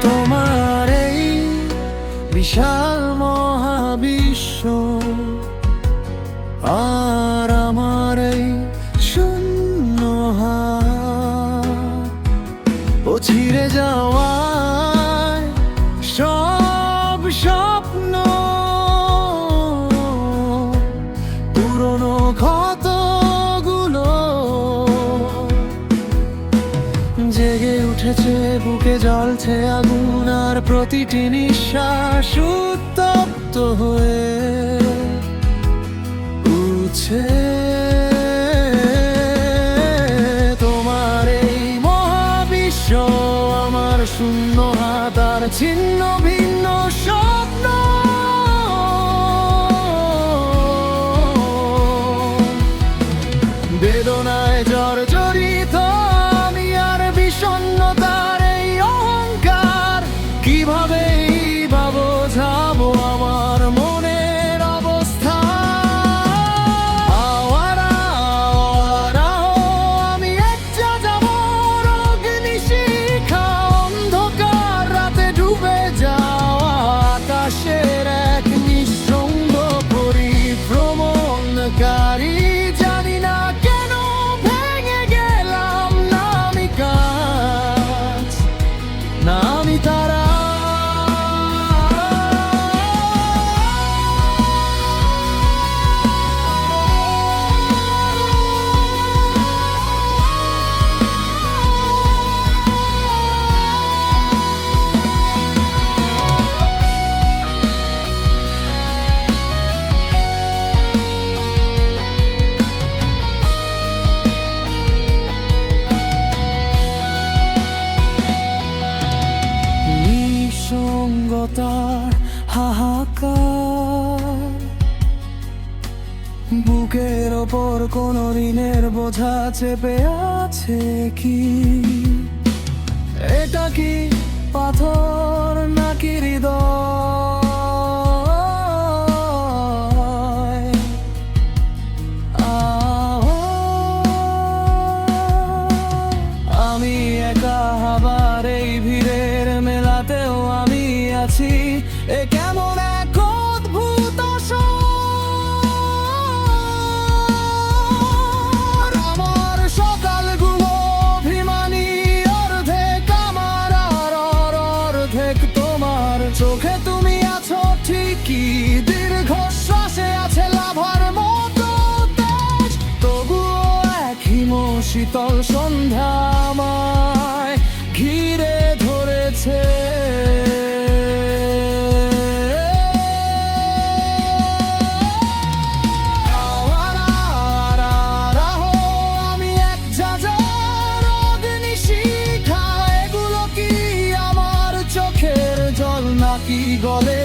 তোমার এই বিশাল মহাবিশ্ব আর আমার এই শূন্য হাত, ও ছিঁড়ে যাওয়ায় সব স্বপ্ন, পুরনো ক্ষতগুলো জেগে উঠেছে, বুকে জ্বলছে আগুন, আর প্রতিটি নিঃশ্বাস উত্তপ্ত হয়ে উঠছে। তোমার এই মহাবিশ্ব আমার শূন্য হাত আর ছিন্ন ভিন্ন স্বপ্ন, বেদনায় জর্জরিত আমি আর বিষণ্ণতার এই অহংকার, কিভাবে বা বোঝাবো আমার মনের অবস্থা। আমি একটা যাবর অগ্নিশিখা, অন্ধকার রাতে ডুবে যাওয়া আকাশের এক নিঃসঙ্গ পরিভ্রমণকারী। জানি না কেন ভেঙে গেলাম, না আমি কাজ, না আমি তারা। নিঃসঙ্গতার হাহাকার, বুকের ওপর কোনো ঋণের বোঝা চেপে আছে কি? এটা কি পাথর নাকি হৃদয়? আমি একা হবার এই ভিড়ের মেলাতেও আমি আছি, এ কেমন এক অদ্ভুত আসর। আমার সকালগুলো অভিমানী, অর্ধেক আমার আর অর্ধেক তোমার। চোখে তুমি আছো ঠিকই, দীর্ঘশ্বাসে আছে লাভার মতো তেজ, তবুও এক হিম শীতল সন্ধ্যা আমায় ঘিরে ধরেছে। আমি এক যাযাবর অগ্নিশিখা, এগুলো কি আমার চোখের জল নাকি গলে